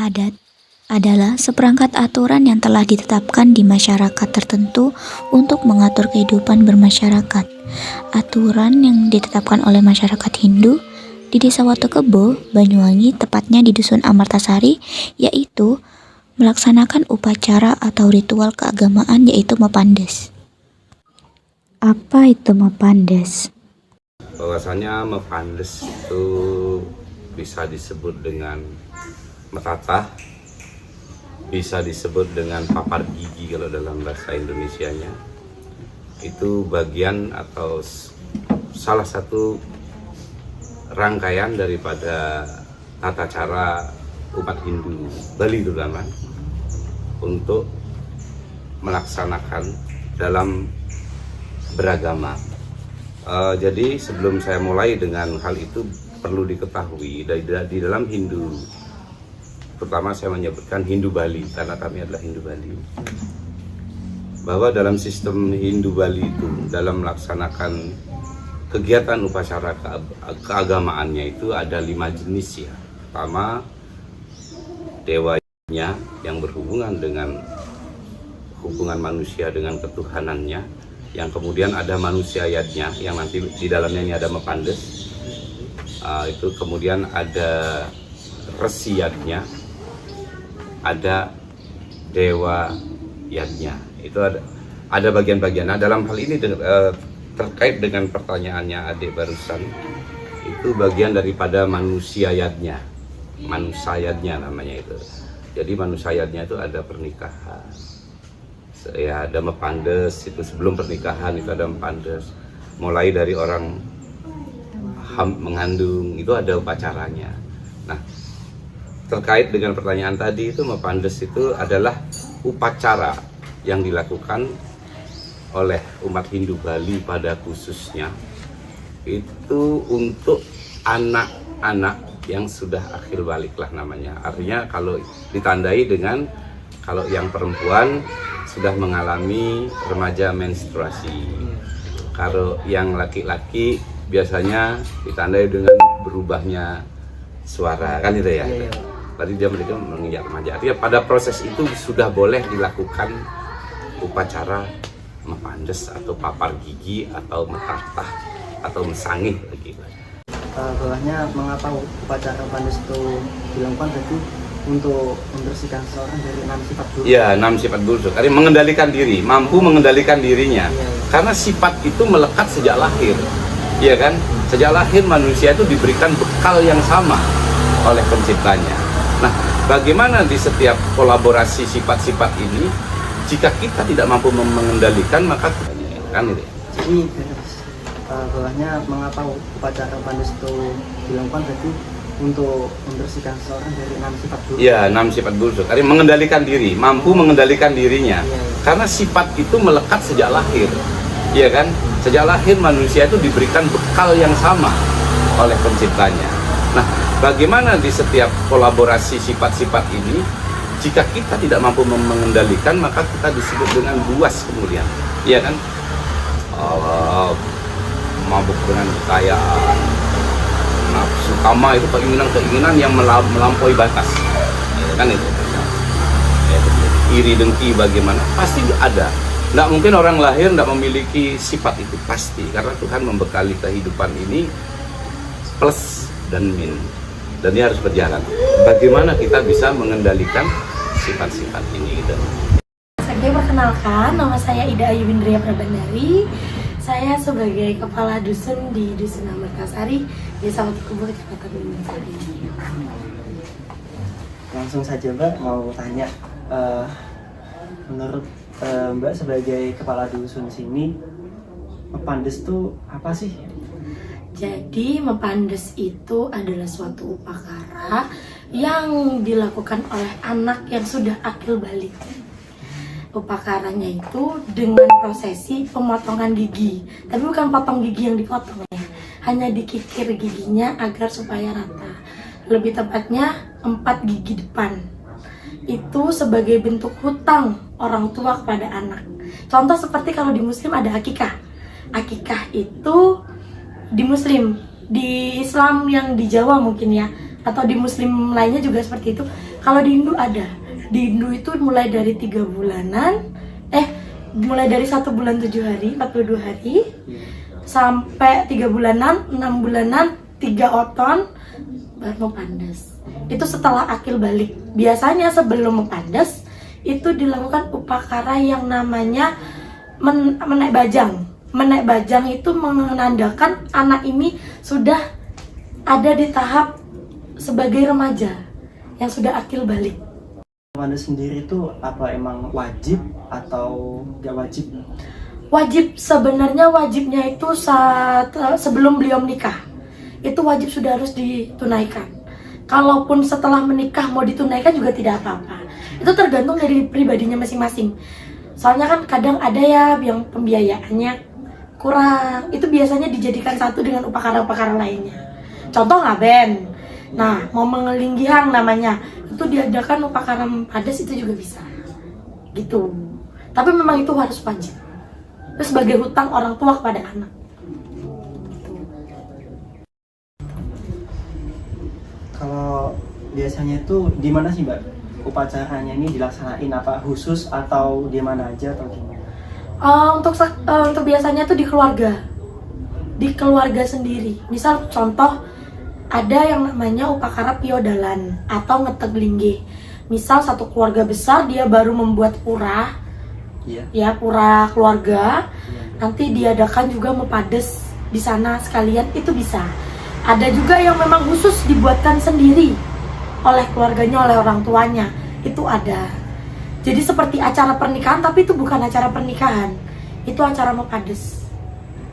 Adat adalah seperangkat aturan yang telah ditetapkan di masyarakat tertentu untuk mengatur kehidupan bermasyarakat. Aturan yang ditetapkan oleh masyarakat Hindu di Desa Watokebo, Banyuwangi, tepatnya di Dusun Amartasari, yaitu melaksanakan upacara atau ritual keagamaan yaitu Mepandes. Apa itu Mepandes? Bahwasanya Mepandes itu bisa disebut dengan metatah, bisa disebut dengan papar gigi kalau dalam bahasa Indonesianya. Itu bagian atau salah satu rangkaian daripada tata cara umat Hindu Bali terutama untuk melaksanakan dalam beragama. Jadi sebelum saya mulai dengan hal itu perlu diketahui di dalam Hindu, pertama saya menyebutkan Hindu Bali karena kami adalah Hindu Bali, bahwa dalam sistem Hindu Bali itu dalam melaksanakan kegiatan upacara keagamaannya itu ada 5 jenis ya. Pertama, dewanya yang berhubungan dengan hubungan manusia dengan ketuhanannya, yang kemudian ada manusiayatnya yang nanti di dalamnya ini ada Mepandes, itu kemudian ada resiyatnya, ada dewa yatnya, itu ada bagian-bagian. Nah dalam hal ini terkait dengan pertanyaannya adik barusan, itu bagian daripada manusiayatnya namanya itu. Jadi manusiayatnya itu ada pernikahan, ya ada Mepandes, itu sebelum pernikahan itu ada Mepandes, mulai dari orang mengandung itu ada upacaranya. Nah terkait dengan pertanyaan tadi, itu Mepandes itu adalah upacara yang dilakukan oleh umat Hindu Bali pada khususnya itu untuk anak-anak yang sudah akhir balik lah namanya. Artinya kalau ditandai dengan kalau yang perempuan sudah mengalami remaja menstruasi, kalau yang laki-laki biasanya ditandai dengan berubahnya suara, kan itu ya. Tadi dia mereka menginjak remaja. Artinya pada proses itu sudah boleh dilakukan upacara Mepandes atau papar gigi atau metatah atau mesangih begitu. Bawahnya mengapa upacara Mepandes itu dilakukan berarti untuk membersihkan seseorang dari 6 sifat buruk. Ya, 6 sifat buruk. Artinya mengendalikan diri, mampu mengendalikan dirinya. Karena sifat itu melekat sejak lahir. Iya kan? Sejak lahir manusia itu diberikan bekal yang sama oleh penciptanya. Nah, bagaimana di setiap kolaborasi sifat-sifat ini, jika kita tidak mampu mengendalikan, maka kan itu. Jadi bawahnya mengapa upacara Mepandes itu dilakukan berarti untuk membersihkan seseorang dari 6 sifat buruk. Ya, 6 sifat buruk. Artinya mengendalikan diri, mampu mengendalikan dirinya. Karena sifat itu melekat sejak lahir. Iya kan? Sejak lahir manusia itu diberikan bekal yang sama oleh penciptanya. Nah, bagaimana di setiap kolaborasi sifat-sifat ini, jika kita tidak mampu mengendalikan, maka kita disebut dengan buas kemudian. Iya kan? Mabuk dengan kekayaan, nafsu kama itu keinginan yang melampaui batas, ya, kan itu. Ya, iri dengki bagaimana? Pasti ada. Tidak mungkin orang lahir tidak memiliki sifat itu, pasti. Karena Tuhan membekali kehidupan ini plus dan min. Dan dia harus berjalan. Bagaimana kita bisa mengendalikan sifat-sifat ini gitu. Saya perkenalkan, nama saya Ida Ayu Windria Prabandari. Saya sebagai kepala dusun di Dusun Amartasari, Desa Watokebo, Kecamatan Banyuwangi. Langsung saja Mbak, mau tanya, menurut Mbak sebagai kepala dusun sini, Mepandes itu apa sih? Jadi Mepandes itu adalah suatu upacara yang dilakukan oleh anak yang sudah akil balik. Upakaranya itu dengan prosesi pemotongan gigi, tapi bukan potong gigi yang dipotong ya, hanya dikikir giginya agar supaya rata. Lebih tepatnya 4 gigi depan. Itu sebagai bentuk hutang orang tua kepada anak. Contoh seperti kalau di Muslim ada akikah. Akikah itu di Muslim, di Islam yang di Jawa mungkin ya, atau di Muslim lainnya juga seperti itu. Kalau di Hindu ada. Di Hindu itu mulai dari 3 bulanan, mulai dari 1 bulan 7 hari, 42 hari, sampai 3 bulanan, 6 bulanan, 3 oton, baru mau pandas. Itu setelah akil balik. Biasanya sebelum pandas, itu dilakukan upakara yang namanya menaik bajang. Menaik bajang itu menandakan anak ini sudah ada di tahap sebagai remaja yang sudah akil balik. Pandas sendiri itu apa emang wajib atau nggak wajib? Wajib, sebenarnya wajibnya itu saat sebelum beliau menikah. Itu wajib sudah harus ditunaikan. Kalaupun setelah menikah mau ditunaikan juga tidak apa-apa. Itu tergantung dari pribadinya masing-masing. Soalnya kan kadang ada ya yang pembiayaannya kurang. Itu biasanya dijadikan satu dengan upakara-upakara lainnya. Contoh ngaben. Nah, mau mengelinggihang namanya. Itu diadakan upakara padas itu juga bisa. Gitu. Tapi memang itu harus wajib. Itu sebagai hutang orang tua kepada anak. Kalau biasanya itu di mana sih Mbak? Upacaranya ini dilaksanain apa khusus atau di mana aja atau gimana? Untuk biasanya tuh di keluarga sendiri. Misal contoh ada yang namanya upakara piodalan atau ngeteglingge. Misal satu keluarga besar dia baru membuat pura, ya pura keluarga. Nanti diadakan juga mepades di sana sekalian, itu bisa. Ada juga yang memang khusus dibuatkan sendiri oleh keluarganya, oleh orang tuanya, itu ada. Jadi seperti acara pernikahan, tapi itu bukan acara pernikahan, itu acara mepades.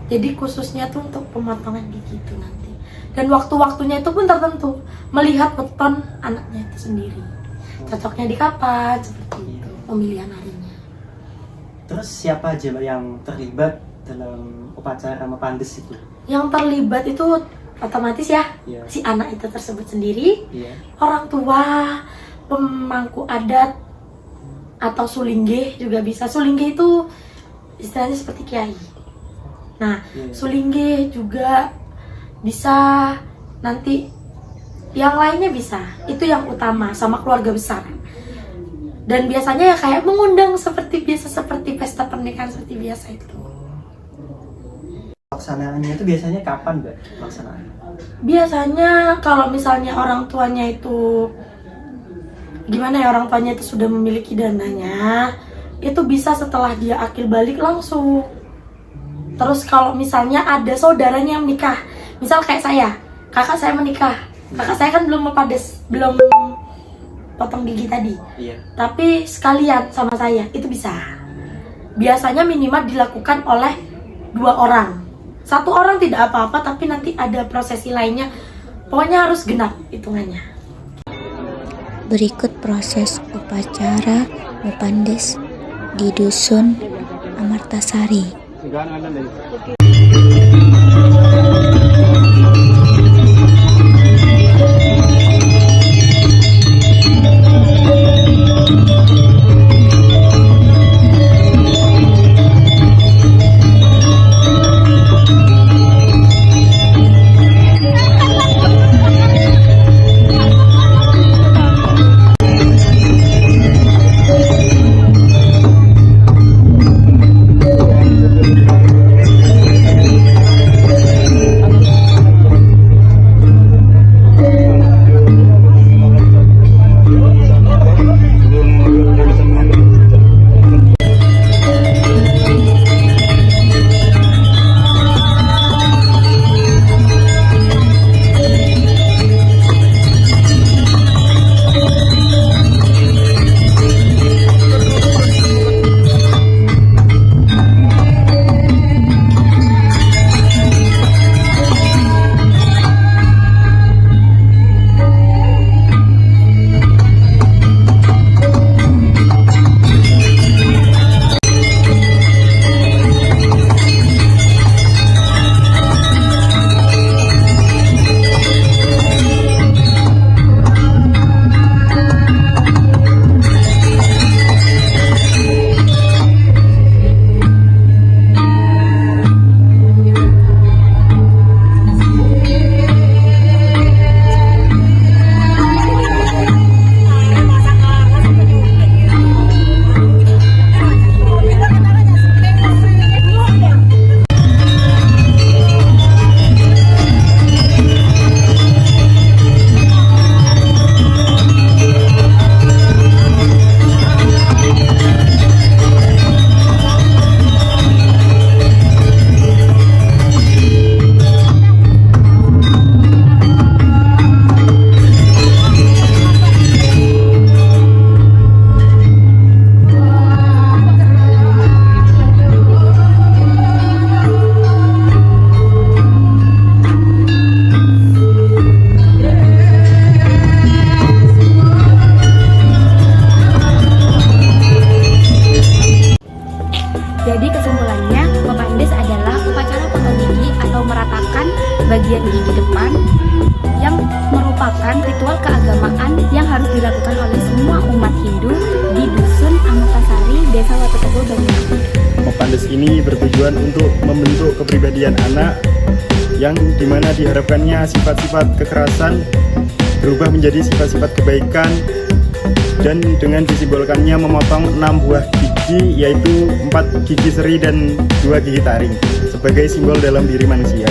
Jadi khususnya tuh untuk pemotongan gigi itu nanti. Dan waktu-waktunya itu pun tertentu, melihat weton anaknya itu sendiri. Cocoknya di kapan, seperti itu, pemilihan harinya. Terus siapa aja Mbak yang terlibat dalam upacara mepandes itu? Yang terlibat itu otomatis ya, si anak itu tersebut sendiri, orang tua, pemangku adat, atau sulingge juga bisa. Sulingge itu istilahnya seperti kiai. Nah, sulingge juga bisa, nanti yang lainnya bisa. Itu yang utama, sama keluarga besar. Dan biasanya ya kayak mengundang seperti biasa, seperti pesta pernikahan seperti biasa itu. Pelaksanaannya itu biasanya kapan Mbak pelaksanaannya? Biasanya kalau misalnya orang tuanya itu gimana ya, orang tuanya itu sudah memiliki dananya, itu bisa setelah dia akil balik langsung. Terus kalau misalnya ada saudaranya yang menikah, misal kayak saya, kakak saya menikah, kakak saya kan belum mepades, belum potong gigi tadi, tapi sekalian sama saya, itu bisa. Biasanya minimal dilakukan oleh 2 orang. 1 orang tidak apa-apa, tapi nanti ada prosesi lainnya. Pokoknya harus genap hitungannya. Berikut proses upacara mepandes di Dusun Amartasari. keagamaan yang merupakan ritual keagamaan yang harus dilakukan oleh semua umat Hindu di Dusun Amatasari, Desa Watotebo, Banyuwangi. Mepandes ini bertujuan untuk membentuk kepribadian anak yang dimana diharapkannya sifat-sifat kekerasan berubah menjadi sifat-sifat kebaikan, dan dengan disimbolkannya memotong 6 buah gigi, yaitu 4 gigi seri dan 2 gigi taring sebagai simbol dalam diri manusia.